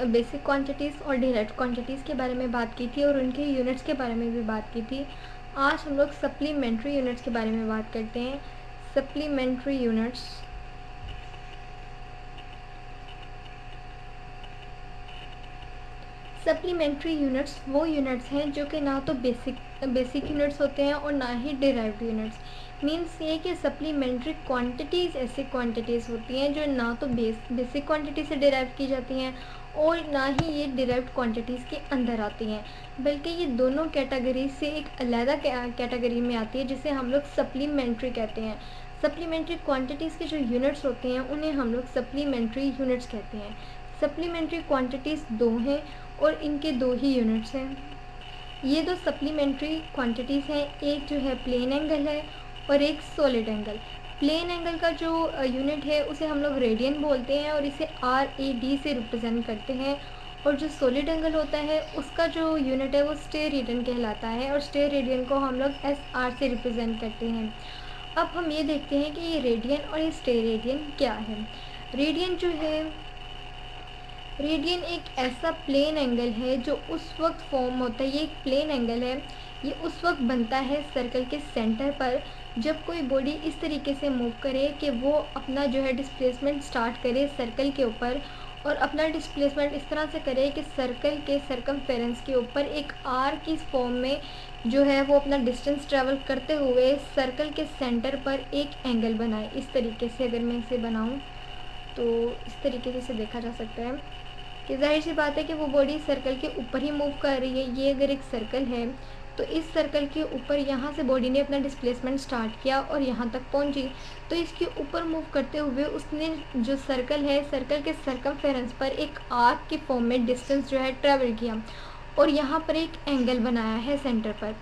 Basic quantities और direct quantities के बारे में बात की थी और उनके यूनिट्स के बारे में भी बात की थी। आज हम लोग सप्लीमेंट्री यूनिट्स के बारे में बात करते हैं। सप्लीमेंट्री यूनिट्स वो यूनिट्स हैं जो कि ना तो बेसिक यूनिट्स होते हैं और ना ही डिराइव्ड यूनिट्स। मीन्स ये कि सप्लीमेंट्री क्वांटिटीज़ ऐसी क्वांटिटीज़ होती हैं जो ना तो बेसिक क्वांटिटी से डिराइव की जाती हैं और ना ही ये डिराइव्ड क्वांटिटीज़ के अंदर आती हैं, बल्कि ये दोनों कैटेगरी से एक अलग कैटेगरी में आती है जिसे हम लोग सप्लीमेंट्री कहते हैं। सप्लीमेंट्री क्वांटिटीज़ के जो यूनिट्स होते हैं उन्हें हम लोग सप्लीमेंट्री यूनिट्स कहते हैं। सप्लीमेंट्री क्वांटिटीज़ दो हैं और इनके दो ही यूनिट्स हैं। ये दो सप्लीमेंट्री क्वांटिटीज़ हैं, एक जो है प्लेन एंगल है और एक सॉलिड एंगल। प्लेन एंगल का जो यूनिट है उसे हम लोग रेडियन बोलते हैं और इसे RAD से रिप्रेजेंट करते हैं, और जो सॉलिड एंगल होता है उसका जो यूनिट है वो स्टेरेडियन कहलाता है और स्टेरेडियन को हम लोग SR से रिप्रेजेंट करते हैं। अब हम ये देखते हैं कि ये रेडियन और ये स्टेरेडियन क्या है। रेडियन एक ऐसा प्लेन एंगल है जो उस वक्त फॉर्म होता है, ये एक प्लेन एंगल है, ये उस वक्त बनता है सर्कल के सेंटर पर जब कोई बॉडी इस तरीके से मूव करे कि वो अपना जो है डिस्प्लेसमेंट स्टार्ट करे सर्कल के ऊपर, और अपना डिस्प्लेसमेंट इस तरह से करे कि सर्कल के सरकमफेरेंस के ऊपर एक आर की फॉर्म में जो है वो अपना डिस्टेंस ट्रैवल करते हुए सर्कल के सेंटर पर एक एंगल बनाए। इस तरीके से अगर मैं इसे बनाऊं तो इस तरीके से इसे देखा जा सकता है कि जाहिर सी बात है कि वो बॉडी सर्कल के ऊपर ही मूव कर रही है। ये अगर एक सर्कल है तो इस सर्कल के ऊपर यहाँ से बॉडी ने अपना डिस्प्लेसमेंट स्टार्ट किया और यहाँ तक पहुँची, तो इसके ऊपर मूव करते हुए उसने जो सर्कल है सर्कल के सरकमफेरेंस पर एक आर्क के फॉर्म में डिस्टेंस जो है ट्रैवल किया और यहाँ पर एक एंगल बनाया है सेंटर पर।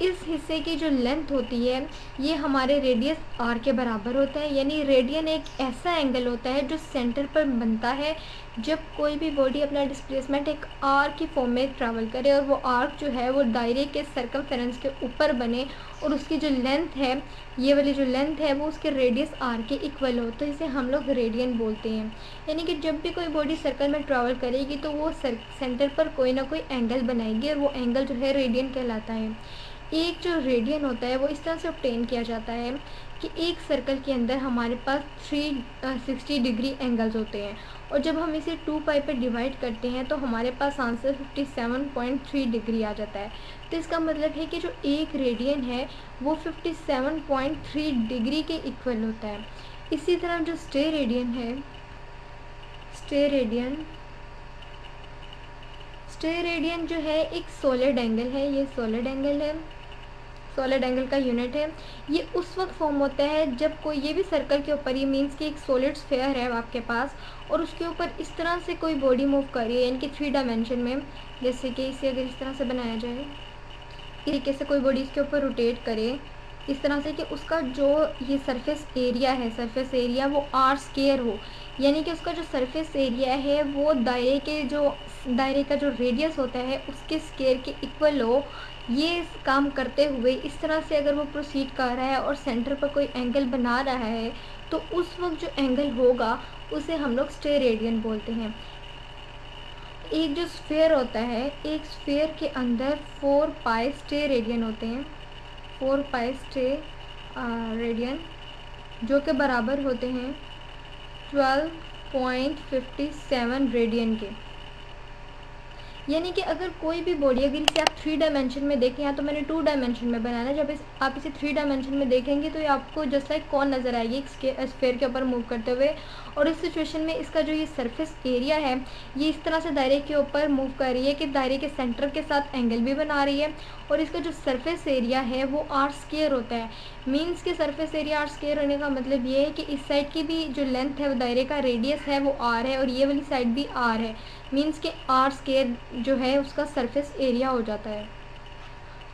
इस हिस्से की जो लेंथ होती है ये हमारे रेडियस R के बराबर होता है, यानी रेडियन एक ऐसा एंगल होता है जो सेंटर पर बनता है जब कोई भी बॉडी अपना डिस्प्लेसमेंट एक आर्क की फॉर्म में ट्रैवल करे और वो आर्क जो है वो दायरे के सरकमफेरेंस के ऊपर बने और उसकी जो लेंथ है, ये वाली जो लेंथ है वो उसके रेडियस R के इक्वल हो, तो इसे हम लोग रेडियन बोलते हैं। यानी कि जब भी कोई बॉडी सर्कल में ट्रैवल करेगी तो वो सेंटर पर कोई ना कोई एंगल बनाएगी और वो एंगल जो है रेडियन कहलाता है। एक जो रेडियन होता है वो इस तरह से ऑब्टेन किया जाता है कि एक सर्कल के अंदर हमारे पास 360 डिग्री एंगल्स होते हैं, और जब हम इसे 2 पाई पर डिवाइड करते हैं तो हमारे पास आंसर 57.3 डिग्री आ जाता है। तो इसका मतलब है कि जो एक रेडियन है वो 57.3 डिग्री के इक्वल होता है। इसी तरह जो स्टेरेडियन है, स्टेरेडियन जो है एक सॉलिड एंगल है, ये सॉलिड एंगल का यूनिट है। ये उस वक्त फॉर्म होता है जब कोई, ये भी सर्कल के ऊपर, ये मीन्स कि एक सॉलिड स्फीयर है आपके पास और उसके ऊपर इस तरह से कोई बॉडी मूव कर रही है, यानी कि 3 डायमेंशन में। जैसे कि इसे अगर इस तरह से बनाया जाए, इस तरीके से कोई बॉडी इसके ऊपर रोटेट करे इस तरह से कि उसका जो ये सरफेस एरिया वो R² हो, यानी कि उसका जो सरफेस एरिया है वो दायरे का जो रेडियस होता है उसके स्क्वायर के इक्वल हो। ये काम करते हुए इस तरह से अगर वो प्रोसीड कर रहा है और सेंटर पर कोई एंगल बना रहा है तो उस वक्त जो एंगल होगा उसे हम लोग स्टेरेडियन बोलते हैं। एक जो स्फीयर होता है, एक स्फीयर के अंदर 4 पाई स्टेरेडियन होते हैं, 4 पाई स्टेरेडियन जो कि बराबर होते हैं 12.57 रेडियन के। यानी कि अगर कोई भी बॉडी, अगर इसे आप 3 डायमेंशन में देखें, या तो मैंने 2 डायमेंशन में बनाना है, जब आप इसे 3 डायमेंशन में देखेंगे तो ये आपको जस्ट लाइक कौन नज़र आएगी एक स्फीयर के ऊपर मूव करते हुए। और इस सिचुएशन में इसका जो ये सरफेस एरिया है ये इस तरह से दायरे के ऊपर मूव कर रही है कि दायरे के सेंटर के साथ एंगल भी बना रही है, और इसका जो सरफेस एरिया है वो R² होता है। मीन्स के सरफेस एरिया R² होने का मतलब ये है कि इस साइड की भी जो लेंथ है वो दायरे का रेडियस है वो R है और ये वाली साइड भी R है। मीन्स के R² जो है उसका सरफेस एरिया हो जाता है।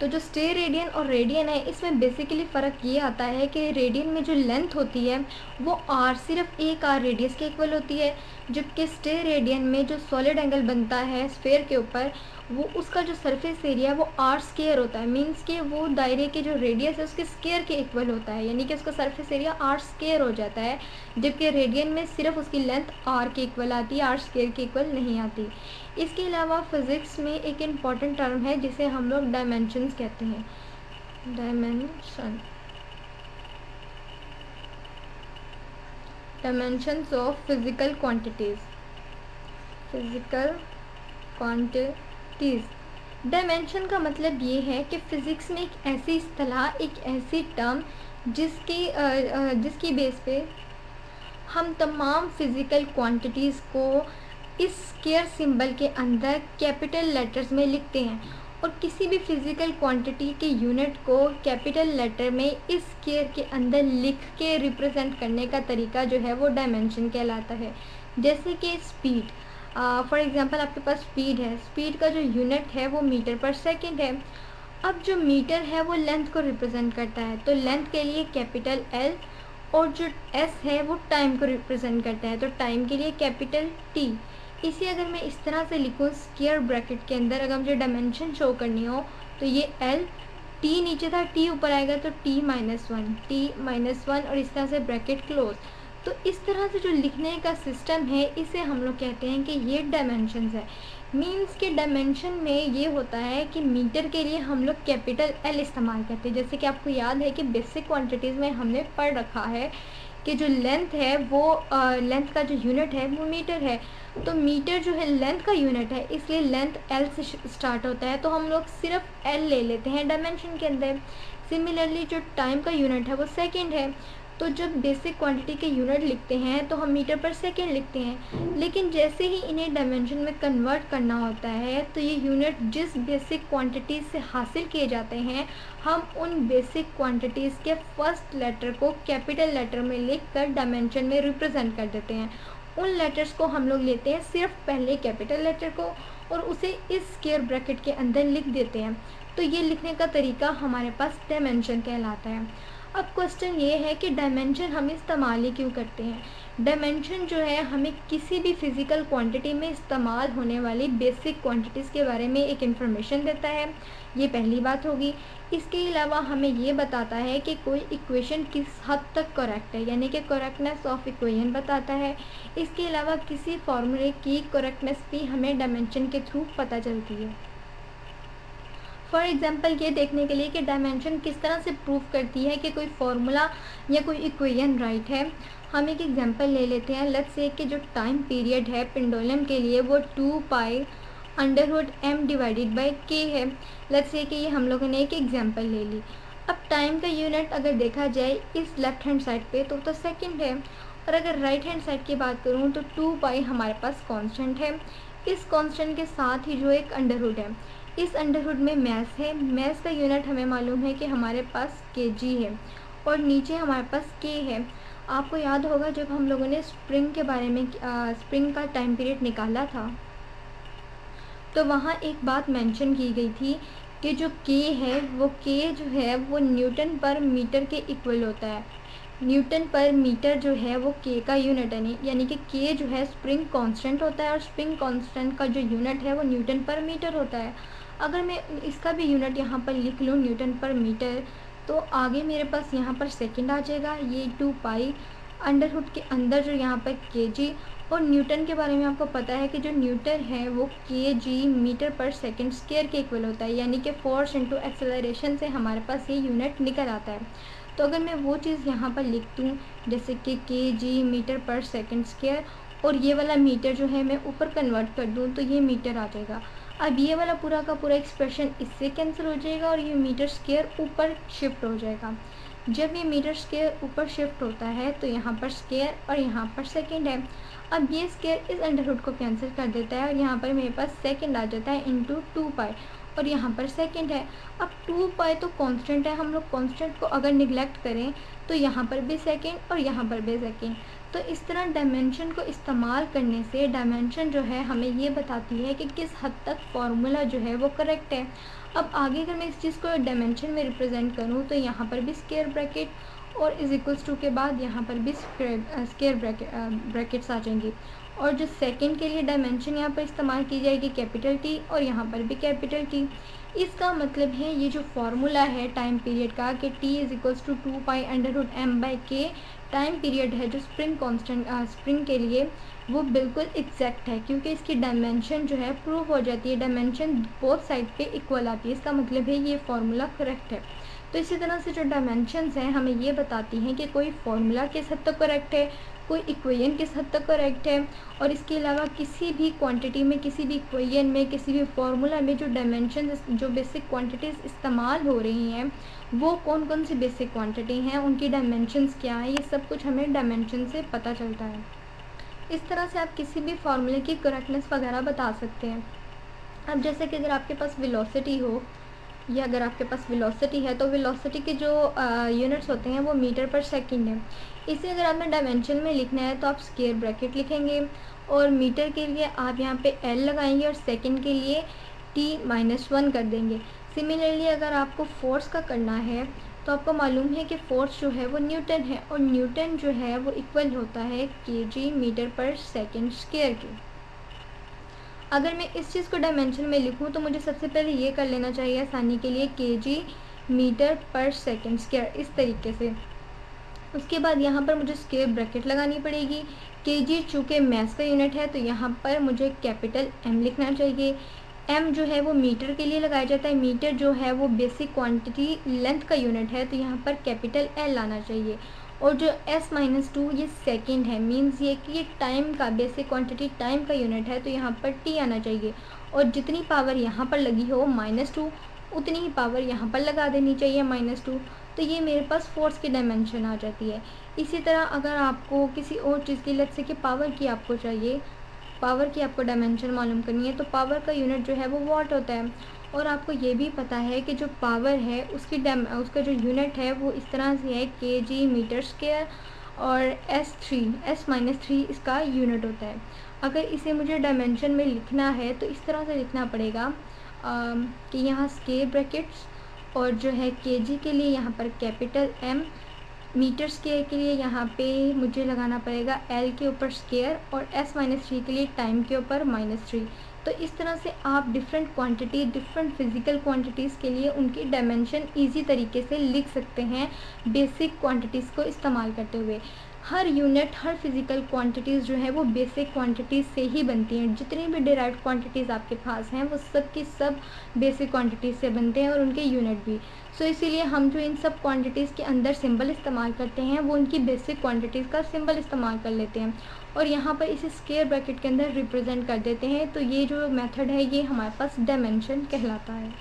तो जो स्टेरेडियन और रेडियन है, इसमें बेसिकली फ़र्क ये आता है कि रेडियन में जो लेंथ होती है वो आर, सिर्फ एक आर रेडियस के इक्वल होती है, जबकि स्टेरेडियन में जो सॉलिड एंगल बनता है स्फेयर के ऊपर, वो उसका जो सरफेस एरिया है वो आर स्केयर होता है। मींस कि वो दायरे के जो रेडियस है उसके स्केयर के इक्वल होता है, यानी कि उसका सरफेस एरिया आर स्केयर हो जाता है, जबकि रेडियन में सिर्फ उसकी लेंथ आर के इक्वल आती है, आर स्केयर के इक्वल नहीं आती। इसके अलावा फिज़िक्स में एक इम्पॉर्टेंट टर्म है जिसे हम लोग डायमेंशंस कहते हैं। Dimensions of physical quantities. Dimension का मतलब ये है कि फ़िज़िक्स में एक ऐसी इस्तिलाह, एक ऐसी टर्म जिसकी बेस पे हम तमाम फिज़िकल क्वांटिटीज़ को इस स्क्वायर सिंबल के अंदर कैपिटल लेटर्स में लिखते हैं, और किसी भी फिज़िकल क्वांटिटी के यूनिट को कैपिटल लेटर में इस स्क्वायर के अंदर लिख के रिप्रेजेंट करने का तरीका जो है वो डायमेंशन कहलाता है। जैसे कि स्पीड, फॉर एग्ज़ाम्पल आपके पास स्पीड है, स्पीड का जो यूनिट है वो मीटर पर सेकेंड है। अब जो मीटर है वो लेंथ को रिप्रेजेंट करता है, तो लेंथ के लिए कैपिटल एल, और जो एस है वो टाइम को रिप्रेजेंट करता है, तो टाइम के लिए कैपिटल टी। इसे अगर मैं इस तरह से लिखूँ स्क्वायर ब्रैकेट के अंदर, अगर मुझे डायमेंशन शो करनी हो तो ये एल, टी नीचे था, टी ऊपर आएगा तो टी माइनस वन, और इस तरह से ब्रैकेट क्लोज। तो इस तरह से जो लिखने का सिस्टम है इसे हम लोग कहते हैं कि ये डायमेंशंस है। मीन्स के डायमेंशन में ये होता है कि मीटर के लिए हम लोग कैपिटल एल इस्तेमाल करते हैं। जैसे कि आपको याद है कि बेसिक क्वांटिटीज़ में हमने पढ़ रखा है कि जो लेंथ है वो लेंथ का जो यूनिट है वो मीटर है, तो मीटर जो है लेंथ का यूनिट है, इसलिए लेंथ एल से स्टार्ट होता है, तो हम लोग सिर्फ एल ले लेते हैं डायमेंशन के अंदर। सिमिलरली जो टाइम का यूनिट है वो सेकंड है, तो जब बेसिक क्वांटिटी के यूनिट लिखते हैं तो हम मीटर पर सेकंड लिखते हैं, लेकिन जैसे ही इन्हें डायमेंशन में कन्वर्ट करना होता है तो ये यूनिट जिस बेसिक क्वांटिटी से हासिल किए जाते हैं, हम उन बेसिक क्वांटिटीज़ के फर्स्ट लेटर को कैपिटल लेटर में लिखकर डायमेंशन में रिप्रेजेंट कर देते हैं। उन लेटर्स को हम लोग लेते हैं सिर्फ पहले कैपिटल लेटर को और उसे इस स्क्वायर ब्रैकेट के अंदर लिख देते हैं, तो ये लिखने का तरीका हमारे पास डायमेंशन कहलाता है। अब क्वेश्चन ये है कि डायमेंशन हम इस्तेमाल ही क्यों करते हैं। डायमेंशन जो है हमें किसी भी फिज़िकल क्वांटिटी में इस्तेमाल होने वाली बेसिक क्वांटिटीज़ के बारे में एक इन्फॉर्मेशन देता है, ये पहली बात होगी। इसके अलावा हमें ये बताता है कि कोई इक्वेशन किस हद तक करेक्ट है, यानी कि करेक्टनेस ऑफ इक्वेशन बताता है। इसके अलावा किसी फॉर्मूले की करेक्टनेस भी हमें डायमेंशन के थ्रू पता चलती है। फॉर एग्ज़ाम्पल ये देखने के लिए कि डायमेंशन किस तरह से प्रूव करती है कि कोई फार्मूला या कोई इक्वेशन राइट है, हम एक एग्जांपल ले लेते हैं। लेट्स से कि जो टाइम पीरियड है पेंडुलम के लिए वो 2 pi under root m divided by k है। लेट्स से कि ये हम लोगों ने एक एग्जांपल ले ली। अब टाइम का यूनिट अगर देखा जाए इस लेफ्ट हैंड साइड पे तो सेकंड है, और अगर राइट हैंड साइड की बात करूँ तो 2 पाई हमारे पास कांस्टेंट है। इस कांस्टेंट के साथ ही जो एक अंडरवुड है, इस अंडरवुड में मैस है, मैस का यूनिट हमें मालूम है कि हमारे पास kg है, और नीचे हमारे पास k है। आपको याद होगा जब हम लोगों ने स्प्रिंग के बारे में स्प्रिंग का टाइम पीरियड निकाला था तो वहाँ एक बात मेंशन की गई थी कि जो k है वो k जो है वो न्यूटन पर मीटर के इक्वल होता है। न्यूटन पर मीटर जो है वो k का यूनिट है, यानी कि k जो है स्प्रिंग कांस्टेंट होता है और स्प्रिंग कांस्टेंट का जो यूनिट है वो न्यूटन पर मीटर होता है। अगर मैं इसका भी यूनिट यहाँ पर लिख लूँ न्यूटन पर मीटर, तो आगे मेरे पास यहाँ पर सेकंड आ जाएगा, ये 2 पाई अंडरवुड के अंदर जो यहाँ पर kg, और न्यूटन के बारे में आपको पता है कि जो न्यूटन है वो kg मीटर पर सेकंड स्क्वायर के इक्वल होता है, यानी कि फोर्स इंटू एक्सेलरेशन से हमारे पास ये यूनिट निकल आता है। तो अगर मैं वो चीज़ यहाँ पर लिख दूँ जैसे कि kg मीटर पर सेकंड स्क्वायर, और ये वाला मीटर जो है मैं ऊपर कन्वर्ट कर दूँ तो ये मीटर आ जाएगा। अब ये वाला पूरा का पूरा एक्सप्रेशन इससे कैंसिल हो जाएगा और ये मीटर स्क्वायर ऊपर शिफ्ट हो जाएगा। जब ये मीटर स्क्वायर ऊपर शिफ्ट होता है तो यहाँ पर स्क्वायर और यहाँ पर सेकंड है। अब ये स्क्वायर इस अंडरवुड को कैंसिल कर देता है और यहाँ पर मेरे पास सेकंड आ जाता है इंटू 2 पाई, और यहाँ पर सेकंड है। अब 2 पाई तो कांस्टेंट है, हम लोग कांस्टेंट को अगर निगलेक्ट करें तो यहाँ पर भी सेकंड और यहाँ पर भी सेकंड। तो इस तरह डायमेंशन को इस्तेमाल करने से डायमेंशन जो है हमें ये बताती है कि किस हद तक फार्मूला जो है वो करेक्ट है। अब आगे अगर मैं इस चीज़ को डायमेंशन में रिप्रेजेंट करूँ तो यहाँ पर भी स्क्वायर ब्रैकेट और इज इक्वल्स टू के बाद यहाँ पर भी स्क्वायर ब्रैकेट्स आ जाएंगी। और जो सेकंड के लिए डायमेंशन यहाँ पर इस्तेमाल की जाएगी कैपिटल टी और यहाँ पर भी कैपिटल टी। इसका मतलब है ये जो फार्मूला है टाइम पीरियड का कि T is equals to 2π√m/k time period है जो स्प्रिंग के लिए, वो बिल्कुल एग्जैक्ट है क्योंकि इसकी डायमेंशन जो है प्रूव हो जाती है, डायमेंशन बोथ साइड पे इक्वल आती है। इसका मतलब है ये फार्मूला करेक्ट है। तो इसी तरह से जो डायमेंशंस हैं हमें ये बताती हैं कि कोई फार्मूला किस हद तक करेक्ट है, कोई इक्वेशन किस हद तक करेक्ट है, और इसके अलावा किसी भी क्वांटिटी में, किसी भी इक्वेशन में, किसी भी फार्मूला में जो डायमेंशन, जो बेसिक क्वांटिटीज़ इस्तेमाल हो रही हैं वो कौन कौन सी बेसिक क्वांटिटी हैं, उनकी डायमेंशंस क्या है, ये सब कुछ हमें डायमेंशन से पता चलता है। इस तरह से आप किसी भी फार्मूले की करेक्टनेस वगैरह बता सकते हैं। अब जैसे कि अगर आपके पास वेलोसिटी हो, या अगर आपके पास वेलोसिटी है तो वेलोसिटी के जो यूनिट्स होते हैं वो मीटर पर सेकंड है। इसे अगर आपने डायमेंशन में लिखना है तो आप स्क्वायर ब्रैकेट लिखेंगे और मीटर के लिए आप यहाँ पे L लगाएंगे और सेकंड के लिए T-1 कर देंगे। सिमिलरली अगर आपको फोर्स का करना है तो आपको मालूम है कि फोर्स जो है वो न्यूटन है और न्यूटन जो है वो इक्वल होता है kg मीटर पर सेकंड स्क्वायर के। अगर मैं इस चीज़ को डायमेंशन में लिखूं तो मुझे सबसे पहले ये कर लेना चाहिए आसानी के लिए kg मीटर पर सेकंड स्क्वायर, इस तरीके से। उसके बाद यहाँ पर मुझे स्क्वायर ब्रैकेट लगानी पड़ेगी। kg चूँकि मैस का यूनिट है तो यहाँ पर मुझे कैपिटल M लिखना चाहिए। M जो है वो मीटर के लिए लगाया जाता है, मीटर जो है वो बेसिक क्वांटिटी लेंथ का यूनिट है तो यहाँ पर कैपिटल L आना चाहिए। और जो S-2 ये सेकंड है, मींस ये कि ये टाइम का, बेसिक क्वांटिटी टाइम का यूनिट है तो यहाँ पर T आना चाहिए। और जितनी पावर यहाँ पर लगी हो -2 उतनी ही पावर यहाँ पर लगा देनी चाहिए -2। तो ये मेरे पास फोर्स की डायमेंशन आ जाती है। इसी तरह अगर आपको किसी और चीज़ की, लेट्स से कि पावर की आपको चाहिए, पावर की आपको डायमेंशन मालूम करनी है तो पावर का यूनिट जो है वो वाट होता है। और आपको ये भी पता है कि जो पावर है उसका जो यूनिट है वो इस तरह से है kg मीटर स्क्वायर और S-3 इसका यूनिट होता है। अगर इसे मुझे डायमेंशन में लिखना है तो इस तरह से लिखना पड़ेगा कि यहाँ स्क्वायर ब्रैकेट्स और जो है kg के लिए यहाँ पर कैपिटल M, मीटर स्क्वायर के लिए यहाँ पे मुझे लगाना पड़ेगा L के ऊपर स्क्वायर और S-3 के लिए टाइम के ऊपर -3। तो इस तरह से आप different quantity, different physical quantities के लिए उनकी डायमेंशन इजी तरीके से लिख सकते हैं बेसिक क्वांटिटीज़ को इस्तेमाल करते हुए। हर यूनिट, हर फिज़िकल क्वांटिटीज़ जो है वो बेसिक क्वांटिटीज़ से ही बनती हैं। जितनी भी डिराइव्ड क्वांटिटीज़ आपके पास हैं वो सब की सब बेसिक क्वांटिटीज़ से बनते हैं और उनके यूनिट भी। सो इसीलिए हम जो इन सब क्वांटिटीज़ के अंदर सिंबल इस्तेमाल करते हैं वो उनकी बेसिक क्वांटिटीज़ का सिंबल इस्तेमाल कर लेते हैं और यहाँ पर इसे स्क्वायर ब्रैकेट के अंदर रिप्रेजेंट कर देते हैं। तो ये जो मेथड है ये हमारे पास डायमेंशन कहलाता है।